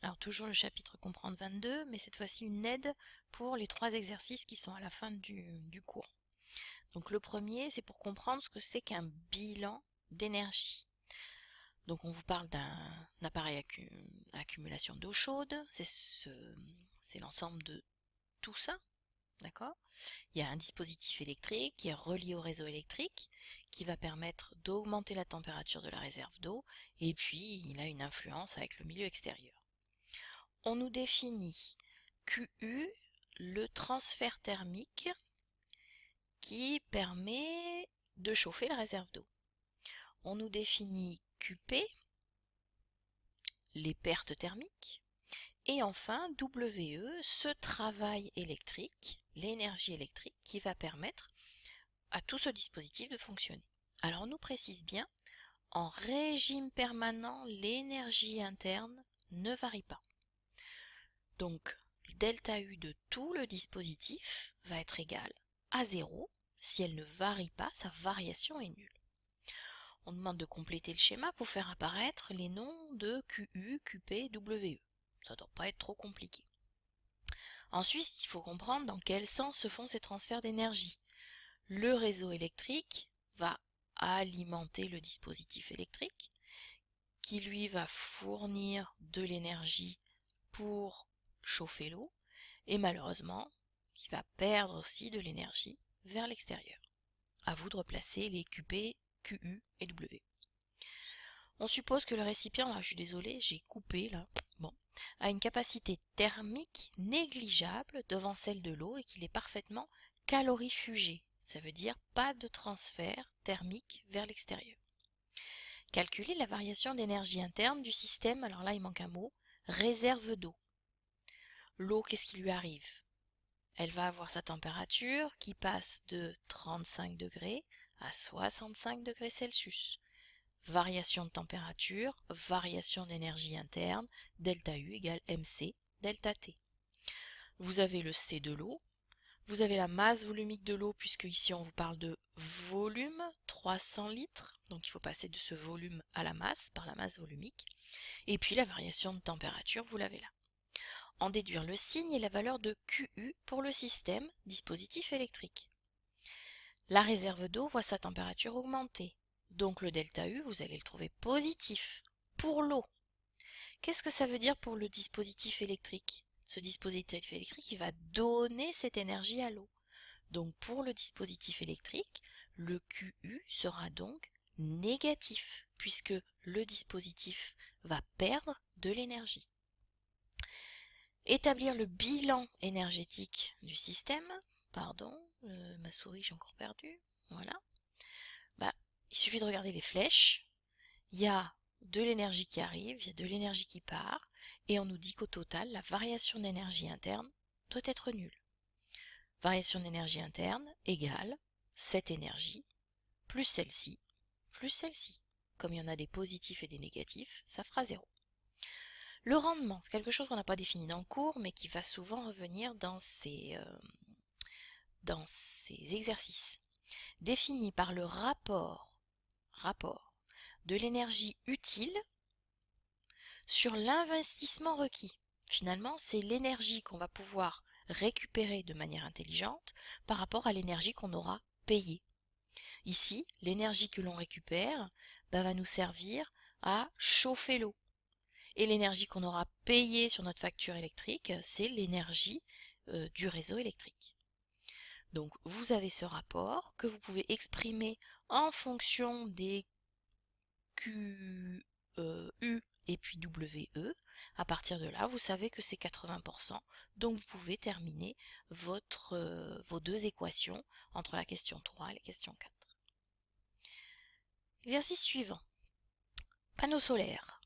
Alors toujours le chapitre comprendre 22, mais cette fois-ci une aide pour les 3 exercices qui sont à la fin du cours. Donc le premier, c'est pour comprendre ce que c'est qu'un bilan d'énergie. Donc on vous parle d'un appareil à accumulation d'eau chaude, c'est l'ensemble de tout ça, d'accord? Il y a un dispositif électrique qui est relié au réseau électrique, qui va permettre d'augmenter la température de la réserve d'eau, et puis il a une influence avec le milieu extérieur. On nous définit QU, le transfert thermique qui permet de chauffer la réserve d'eau. On nous définit QP, les pertes thermiques. Et enfin, WE, ce travail électrique, l'énergie électrique qui va permettre à tout ce dispositif de fonctionner. Alors on nous précise bien, en régime permanent, l'énergie interne ne varie pas. Donc, delta U de tout le dispositif va être égal à 0 si elle ne varie pas, sa variation est nulle. On demande de compléter le schéma pour faire apparaître les noms de QU, QP, WE. Ça ne doit pas être trop compliqué. Ensuite, il faut comprendre dans quel sens se font ces transferts d'énergie. Le réseau électrique va alimenter le dispositif électrique, qui lui va fournir de l'énergie pour chauffer l'eau, et malheureusement, qui va perdre aussi de l'énergie vers l'extérieur. À vous de replacer les QP, QU et W. On suppose que le récipient, là je suis désolée, j'ai coupé là, bon, a une capacité thermique négligeable devant celle de l'eau et qu'il est parfaitement calorifugé. Ça veut dire pas de transfert thermique vers l'extérieur. Calculer la variation d'énergie interne du système, alors là il manque un mot, réserve d'eau. L'eau, qu'est-ce qui lui arrive? Elle va avoir sa température qui passe de 35 degrés à 65 degrés Celsius. Variation de température, variation d'énergie interne, delta U égale MC, delta T. Vous avez le C de l'eau, vous avez la masse volumique de l'eau, puisque ici on vous parle de volume, 300 litres, donc il faut passer de ce volume à la masse, par la masse volumique, et puis la variation de température, vous l'avez là. En déduire le signe et la valeur de QU pour le système, dispositif électrique. La réserve d'eau voit sa température augmenter, donc le delta U, vous allez le trouver positif pour l'eau. Qu'est-ce que ça veut dire pour le dispositif électrique? Ce dispositif électrique, il va donner cette énergie à l'eau. Donc pour le dispositif électrique, le QU sera donc négatif, puisque le dispositif va perdre de l'énergie. Établir le bilan énergétique du système, pardon, ma souris j'ai encore perdu, voilà. Il suffit de regarder les flèches, il y a de l'énergie qui arrive, il y a de l'énergie qui part, et on nous dit qu'au total, la variation d'énergie interne doit être nulle. Variation d'énergie interne égale cette énergie, plus celle-ci, plus celle-ci. Comme il y en a des positifs et des négatifs, ça fera 0. Le rendement, c'est quelque chose qu'on n'a pas défini dans le cours, mais qui va souvent revenir dans ces exercices. Défini par le rapport de l'énergie utile sur l'investissement requis. Finalement, c'est l'énergie qu'on va pouvoir récupérer de manière intelligente par rapport à l'énergie qu'on aura payée. Ici, l'énergie que l'on récupère va nous servir à chauffer l'eau. Et l'énergie qu'on aura payée sur notre facture électrique, c'est l'énergie du réseau électrique. Donc vous avez ce rapport que vous pouvez exprimer en fonction des QU et puis WE. À partir de là, vous savez que c'est 80%. Donc vous pouvez terminer vos deux équations entre la question 3 et la question 4. Exercice suivant. Panneaux solaires.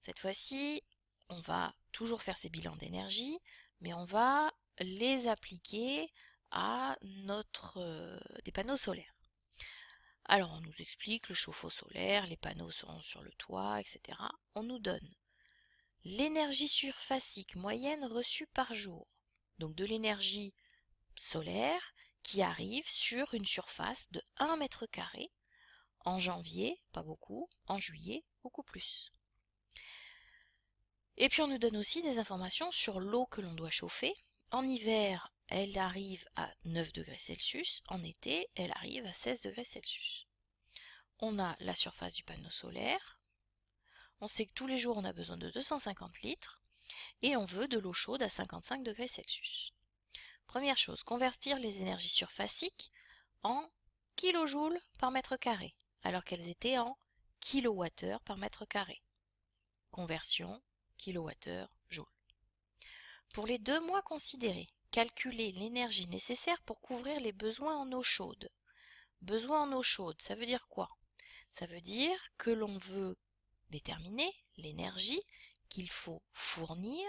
Cette fois-ci, on va toujours faire ces bilans d'énergie, mais on va les appliquer à des panneaux solaires. Alors on nous explique le chauffe-eau solaire, les panneaux sont sur le toit, etc. On nous donne l'énergie surfacique moyenne reçue par jour, donc de l'énergie solaire qui arrive sur une surface de 1 mètre carré. En janvier, pas beaucoup, en juillet, beaucoup plus. Et puis on nous donne aussi des informations sur l'eau que l'on doit chauffer. En hiver, elle arrive à 9 degrés Celsius, en été, elle arrive à 16 degrés Celsius. On a la surface du panneau solaire, on sait que tous les jours on a besoin de 250 litres, et on veut de l'eau chaude à 55 degrés Celsius. Première chose, convertir les énergies surfaciques en kilojoules par mètre carré, alors qu'elles étaient en kilowattheures par mètre carré. Conversion, kilowattheure, joule. Pour les 2 mois considérés, calculez l'énergie nécessaire pour couvrir les besoins en eau chaude. Besoin en eau chaude, ça veut dire quoi? Ça veut dire que l'on veut déterminer l'énergie qu'il faut fournir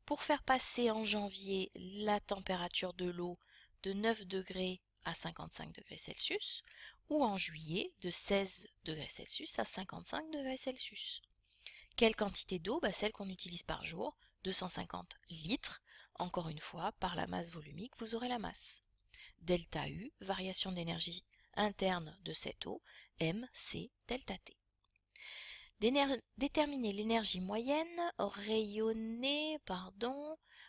pour faire passer en janvier la température de l'eau de 9 degrés à 55 degrés Celsius ou en juillet de 16 degrés Celsius à 55 degrés Celsius. Quelle quantité d'eau? Celle qu'on utilise par jour, 250 litres. Encore une fois, par la masse volumique, vous aurez la masse. Delta U, variation d'énergie interne de cette eau, M, C, delta T. Déterminer l'énergie moyenne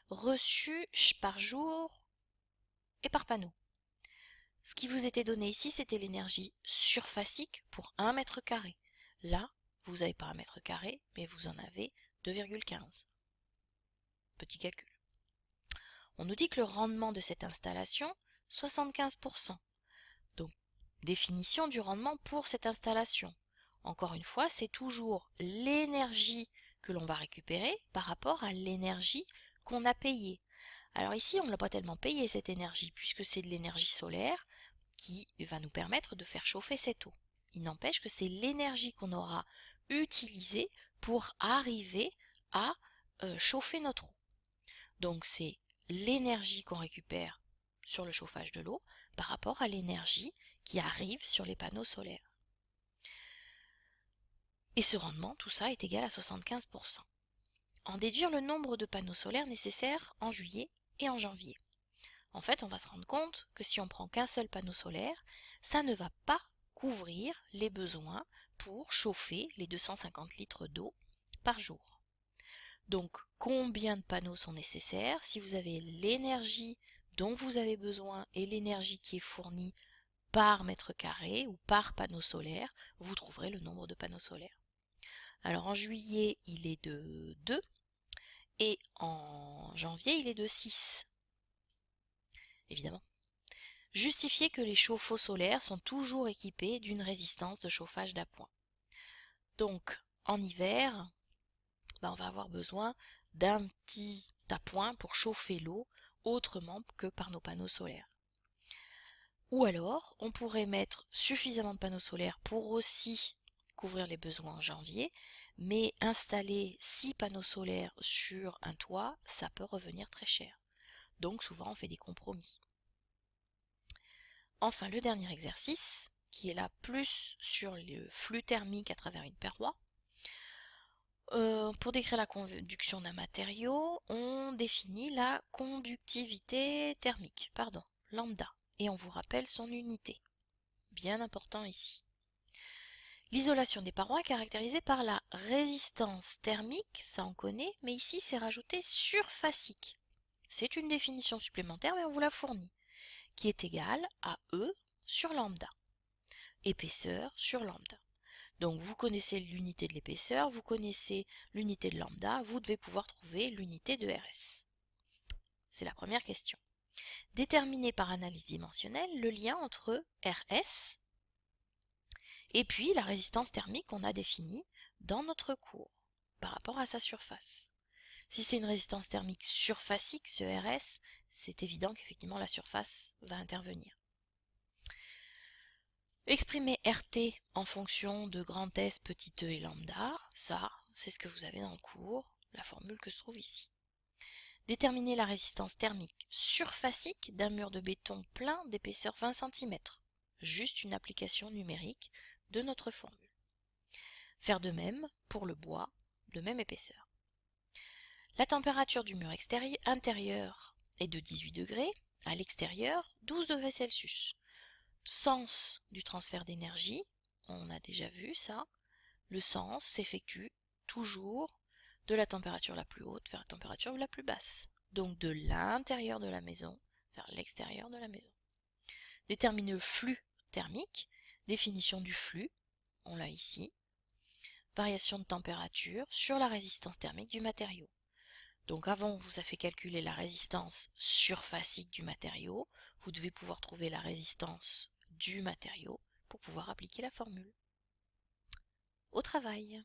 reçue par jour et par panneau. Ce qui vous était donné ici, c'était l'énergie surfacique pour 1 mètre carré. Là, vous n'avez pas un mètre carré, mais vous en avez 2,15. Petit calcul. On nous dit que le rendement de cette installation, 75%. Donc, définition du rendement pour cette installation. Encore une fois, c'est toujours l'énergie que l'on va récupérer par rapport à l'énergie qu'on a payée. Alors ici, on ne l'a pas tellement payé cette énergie, puisque c'est de l'énergie solaire qui va nous permettre de faire chauffer cette eau. Il n'empêche que c'est l'énergie qu'on aura utilisée pour arriver à chauffer notre eau. Donc c'est l'énergie qu'on récupère sur le chauffage de l'eau par rapport à l'énergie qui arrive sur les panneaux solaires. Et ce rendement, tout ça est égal à 75%. En déduire le nombre de panneaux solaires nécessaires en juillet et en janvier. En fait, on va se rendre compte que si on prend qu'un seul panneau solaire, ça ne va pas couvrir les besoins pour chauffer les 250 litres d'eau par jour. Donc, combien de panneaux sont nécessaires? Si vous avez l'énergie dont vous avez besoin et l'énergie qui est fournie par mètre carré ou par panneau solaire, vous trouverez le nombre de panneaux solaires. Alors en juillet, il est de 2 et en janvier, il est de 6. Évidemment. Justifier que les chauffe-eau solaires sont toujours équipés d'une résistance de chauffage d'appoint. Donc, en hiver, on va avoir besoin d'un petit appoint pour chauffer l'eau autrement que par nos panneaux solaires. Ou alors, on pourrait mettre suffisamment de panneaux solaires pour aussi couvrir les besoins en janvier, mais installer 6 panneaux solaires sur un toit, ça peut revenir très cher. Donc souvent, on fait des compromis. Enfin, le dernier exercice, qui est là plus sur le flux thermique à travers une paroi. Pour décrire la conduction d'un matériau, on définit la conductivité thermique, lambda, et on vous rappelle son unité. Bien important ici. L'isolation des parois est caractérisée par la résistance thermique, ça on connaît, mais ici c'est rajouté surfacique. C'est une définition supplémentaire, mais on vous la fournit, qui est égale à E sur lambda, épaisseur sur lambda. Donc vous connaissez l'unité de l'épaisseur, vous connaissez l'unité de lambda, vous devez pouvoir trouver l'unité de RS. C'est la première question. Déterminer par analyse dimensionnelle le lien entre RS et puis la résistance thermique qu'on a définie dans notre cours par rapport à sa surface. Si c'est une résistance thermique surfacique, ce RS, c'est évident qu'effectivement la surface va intervenir. Exprimer RT en fonction de grand S, petit e et lambda, ça, c'est ce que vous avez dans le cours, la formule que se trouve ici. Déterminer la résistance thermique surfacique d'un mur de béton plein d'épaisseur 20 cm. Juste une application numérique de notre formule. Faire de même pour le bois de même épaisseur. La température du mur intérieur est de 18 degrés, à l'extérieur 12 degrés Celsius. Sens du transfert d'énergie, on a déjà vu ça. Le sens s'effectue toujours de la température la plus haute vers la température la plus basse. Donc de l'intérieur de la maison vers l'extérieur de la maison. Déterminer le flux thermique, définition du flux, on l'a ici. Variation de température sur la résistance thermique du matériau. Donc avant, on vous a fait calculer la résistance surfacique du matériau. Vous devez pouvoir trouver la résistance du matériau pour pouvoir appliquer la formule. Au travail!